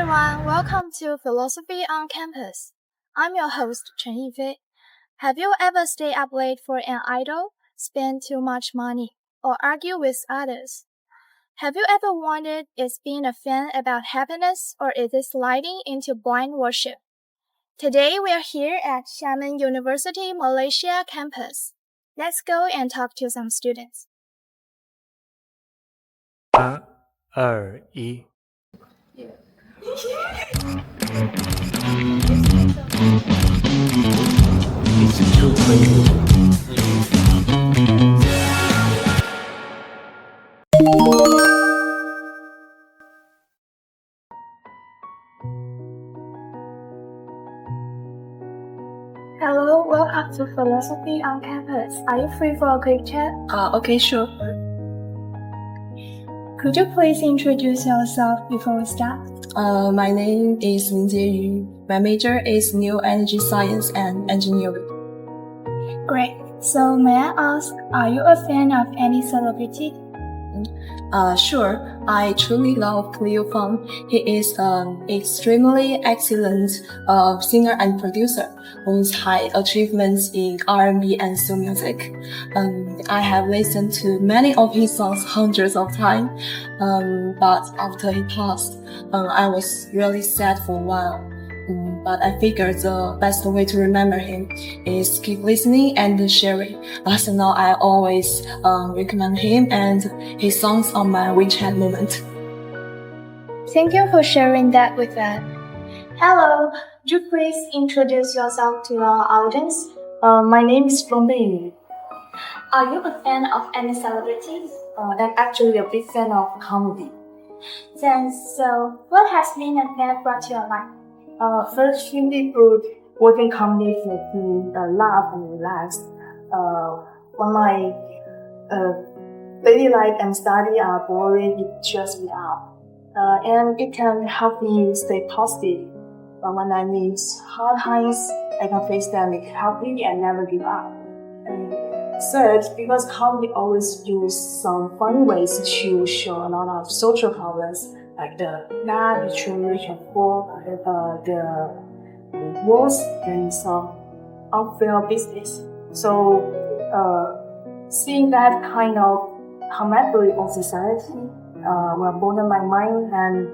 everyone, welcome to Philosophy on Campus. I'm your host, Chen Yifei. Have you ever stayed up late for an idol, spent too much money, or argued with others? Have you ever wondered, is being a fan about happiness, or is it sliding into blind worship? Today we are here at Xiamen University Malaysia campus. Let's go and talk to some students. 3、2、1。It's too crazy. Hello, welcome to Philosophy on Campus. Are you free for a quick chat? Okay, sure. Could you please introduce yourself before we start? My name is Lin Jieyu. My major is New Energy Science and Engineering. Great. So may I ask, are you a fan of any celebrity? Sure. I truly love Cleo Fang. He is an extremely excellent singer and producer with high achievements in R&B and soul music. I have listened to many of his songs hundreds of times, but after he passed, I was really sad for a while. But I figured the best way to remember him is keep listening and sharing. So now I always recommend him and his songs on my WeChat moment. Thank you for sharing that with us. Hello, would you please introduce yourself to our audience? My name is Feng. Are you a fan of any celebrities? I'm actually a big fan of comedy. Then, so what has been a fan brought to your life? First, simply put, watching comedy makes me laugh and relax. When my daily life and study are boring, it cheers me up. And it can help me stay positive. But when I meet hard times, I can face them happily and never give up. And third, because comedy always use some funny ways to show a lot of social problems, like the gap between rich and poor, the wars, and some unfair business. So, seeing that kind of commentary on society will broaden my mind and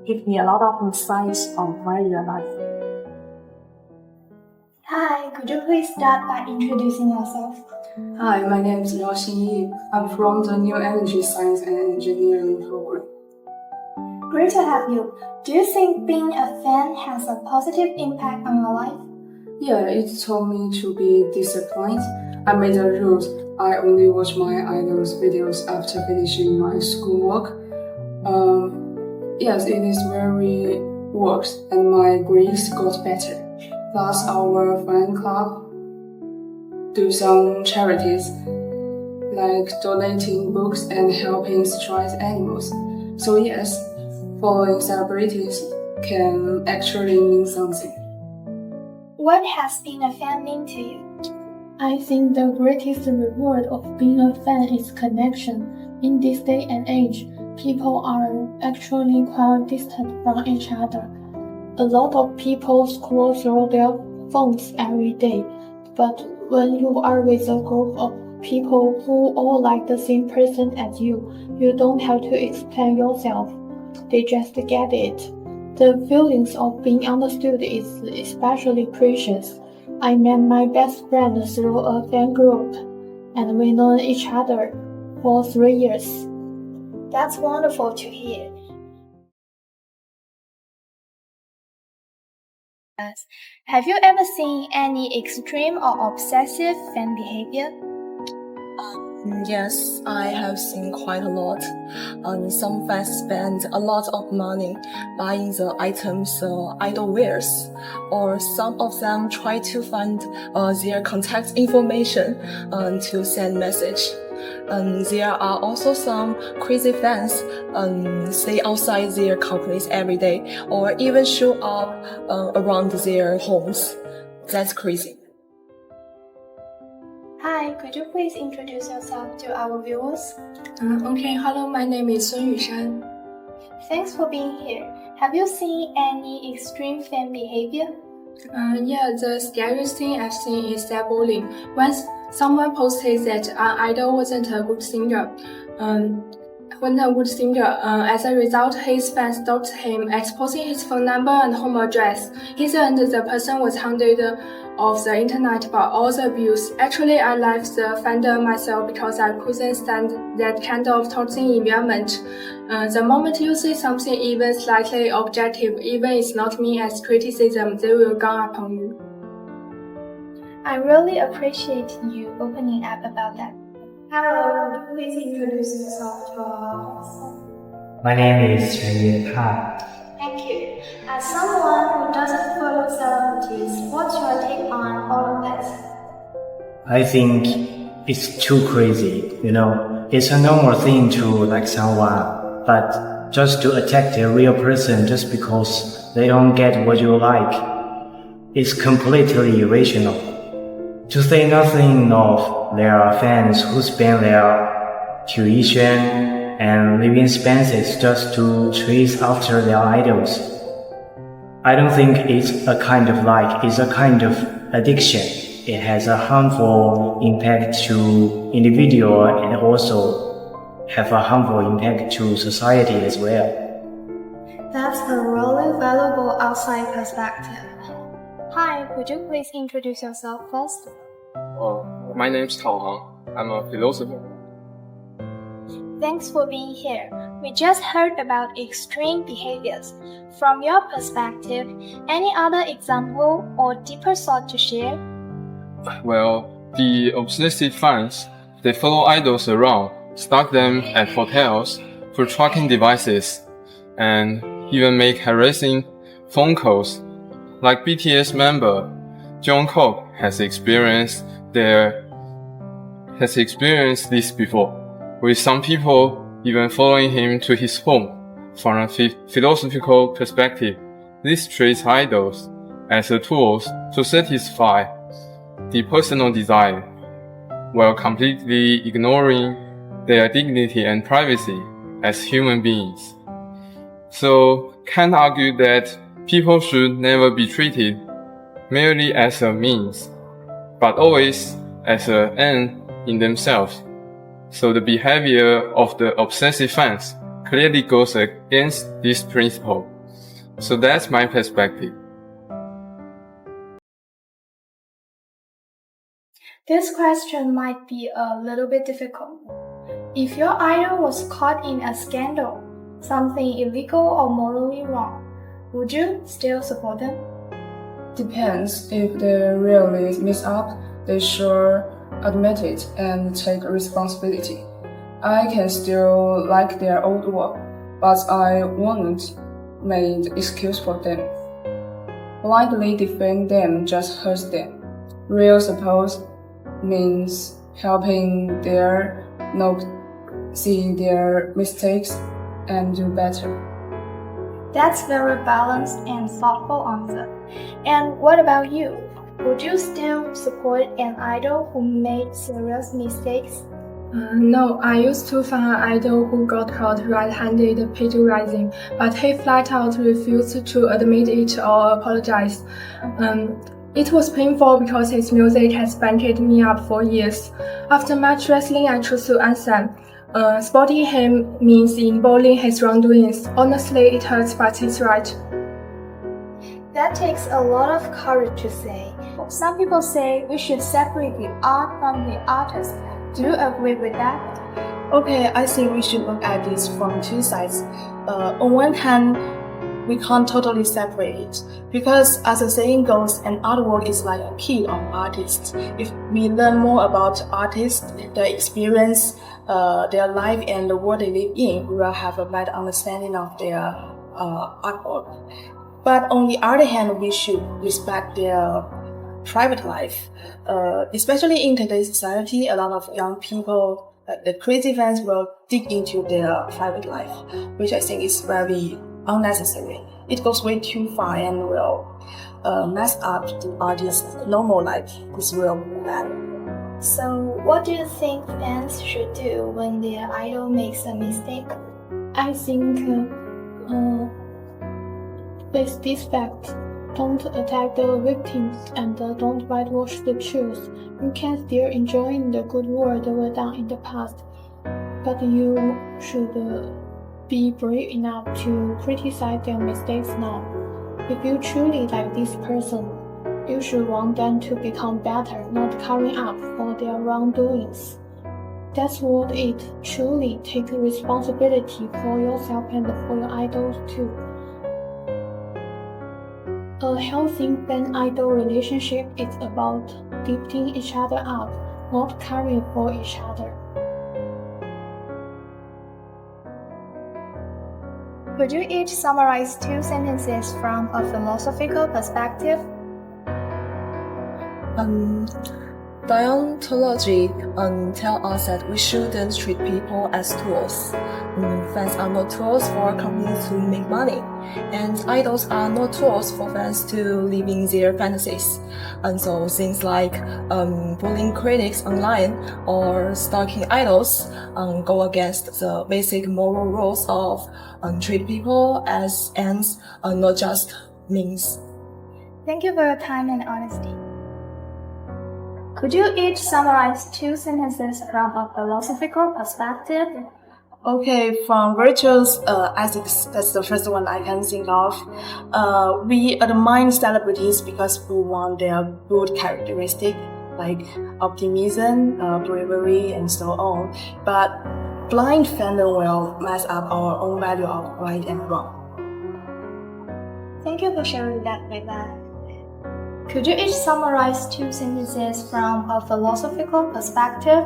give me a lot of insights on my real life. Hi, could you please start by introducing yourself? Hi, my name is Liao Xinyi. I'm from the New Energy Science and Engineering program. Great to have you. Do you think being a fan has a positive impact on your life? Yeah, it taught me to be disciplined. I made a rule. I only watch my idol's videos after finishing my schoolwork. Yes, it is very works and my grades got better. Plus, our fan club do some charities like donating books and helping stressed animals. So yes, following celebrities can actually mean something. What has being a fan mean to you? I think the greatest reward of being a fan is connection. In this day and age, people are actually quite distant from each other. A lot of people scroll through their phones every day, but when you are with a group of people who all like the same person as you don't have to explain yourself. They just get it. The feelings of being understood is especially precious. I met my best friend through a fan group, and we know each other for 3 years. That's wonderful to hear. Have you ever seen any extreme or obsessive fan behavior? Yes, I have seen quite a lot. Some fans spend a lot of money buying the items idol wears, or some of them try to find their contact information to send message. There are also some crazy fans stay outside their companies every day, or even show up around their homes. That's crazy. Hi, could you please introduce yourself to our viewers? Okay, hello, my name is Sun Yushan. Thanks for being here. Have you seen any extreme fan behavior? Yeah, the scariest thing I've seen is cyberbullying. Once someone posted that an idol wasn't a good singer. As a result, his fans stalked him, exposing his phone number and home address. In the end, the person was hounded off the internet for all the abuse. Actually, I left the fandom myself because I couldn't stand that kind of toxic environment. The moment you say something even slightly objective, even it's not mean as criticism, they will gang upon you. I really appreciate you opening up about that. Hello, please introduce yourself to our audience. My name is Chen Tan. Thank you. As someone who doesn't follow celebrities, what's your take on all of this? I think it's too crazy, It's a normal thing to like someone, but just to attack the real person just because they don't get what you like, it's completely irrational. To say nothing of their fans who spend their tuition and living expenses just to chase after their idols. I don't think it's a kind of like, it's a kind of addiction. It has a harmful impact to individual and also have a harmful impact to society as well. That's a really valuable outside perspective. Hi, could you please introduce yourself first? My name's Tao Hang. I'm a philosopher. Thanks for being here. We just heard about extreme behaviors. From your perspective, any other example or deeper thought to share? Well, the obsessive fans, they follow idols around, stalk them at hotels, for tracking devices, and even make harassing phone calls. Like BTS member Jungkook has experienced this before, with some people even following him to his home. From a philosophical perspective, this treats idols as a tools to satisfy the personal desire, while completely ignoring their dignity and privacy as human beings. So, can't argue that people should never be treated merely as a means, but always as an end in themselves. So the behavior of the obsessive fans clearly goes against this principle. So that's my perspective. This question might be a little bit difficult. If your idol was caught in a scandal, something illegal or morally wrong, would you still support them? Depends. If they really mess up, they should admit it and take responsibility. I can still like their old work, but I won't make excuse for them. Blindly defend them just hurts them. Real support means helping their not seeing their mistakes and do better. That's very balanced and thoughtful answer. And what about you? Would you still support an idol who made serious mistakes? No, I used to find an idol who got caught red-handed plagiarizing, but he flat out refused to admit it or apologize. It was painful because his music has backed me up for years. After much wrestling, I chose to answer. Supporting him means emboldening his wrongdoings. Honestly, it hurts, but it's right. That takes a lot of courage to say. Some people say we should separate the art from the artist. Do you agree with that? Okay, I think we should look at this from two sides. On one hand, we can't totally separate it because, as the saying goes, an artwork is like a key on artists. If we learn more about artists, their experience, their life, and the world they live in, we will have a better understanding of their artwork. But on the other hand, we should respect their private life. Especially in today's society, a lot of young people, the crazy fans will dig into their private life, which I think is very unnecessary. It goes way too far and will mess up the artist's normal life. It's real bad. So, what do you think fans should do when their idol makes a mistake? I think With these facts, don't attack the victims and don't whitewash the truth. You can still enjoy the good work that was done in the past, but you should be brave enough to criticize their mistakes now. If you truly like this person, you should want them to become better, not covering up for their wrongdoings. That's what it truly takes responsibility for yourself and for your idols too. A healthy fan-idol relationship is about lifting each other up, not covering for each other. Could you each summarize 2 sentences from a philosophical perspective? Deontology tells us that we shouldn't treat people as tools. Fans are not tools for companies to make money, and idols are not tools for fans to live in their fantasies. And so things like bullying critics online or stalking idols go against the basic moral rules of treat people as ends, not just means. Thank you for your time and honesty. Could you each summarize 2 sentences from a philosophical perspective? Okay, from virtuous ethics, that's the first one I can think of. We admire celebrities because we want their good characteristics like optimism, bravery, and so on. But blind fandom will mess up our own value of right and wrong. Thank you for sharing that with us. Could you each summarize 2 sentences from a philosophical perspective?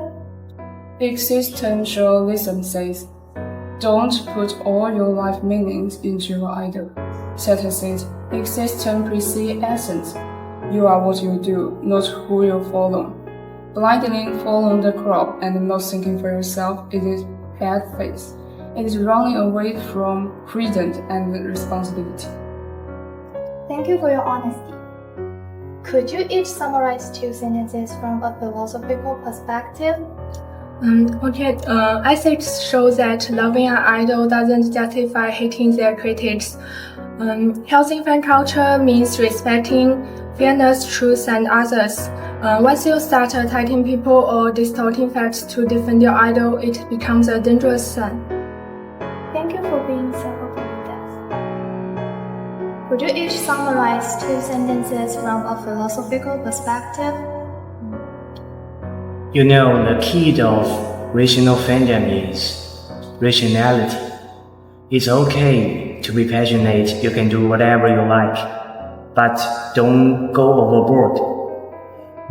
Existentialism says, don't put all your life meanings into your idol. Satan says, existence precedes essence. You are what you do, not who you follow. Blindly following the crowd and not thinking for yourself is bad faith. It is running away from freedom and responsibility. Thank you for your honesty. Could you each summarize 2 sentences from a philosophical perspective? Ethics shows that loving an idol doesn't justify hating their critics. Healthy fan culture means respecting fairness, truth, and others. Once you start attacking people or distorting facts to defend your idol, it becomes a dangerous sign. Thank you for being so open with us. Could you each summarize 2 sentences from a philosophical perspective? You know, the key of rational fandom is rationality. It's okay to be passionate, you can do whatever you like, but don't go overboard.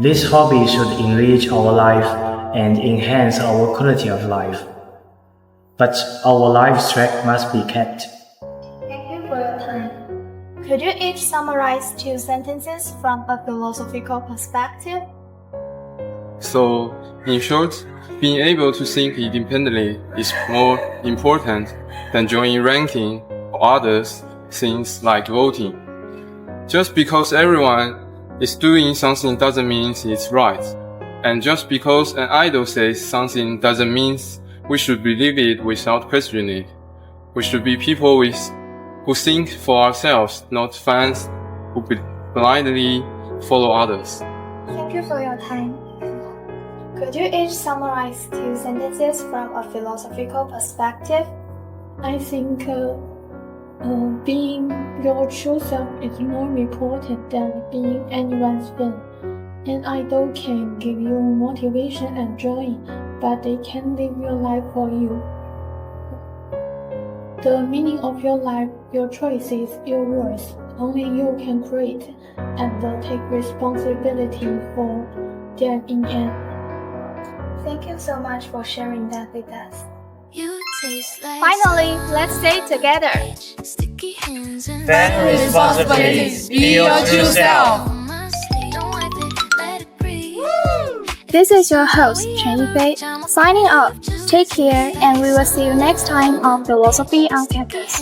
This hobby should enrich our life and enhance our quality of life. But our life track must be kept. Thank you for your time. Could you each summarize 2 sentences from a philosophical perspective? So, in short, being able to think independently is more important than joining ranking or others things like voting. Just because everyone is doing something doesn't mean it's right. And just because an idol says something doesn't mean we should believe it without questioning it. We should be people who think for ourselves, not fans who blindly follow others. Thank you for your time. Could you each summarize 2 sentences from a philosophical perspective? I think being your true self is more important than being anyone's fan. An idol can give you motivation and joy, but they can't live your life for you. The meaning of your life, your choices, your words, only you can create and take responsibility for them in end. Thank you so much for sharing that with us. Finally, let's say together. Fan responsibilities. Be your true self. This is your host, Chen Yifei, signing off. Take care, and we will see you next time on Philosophy on Campus.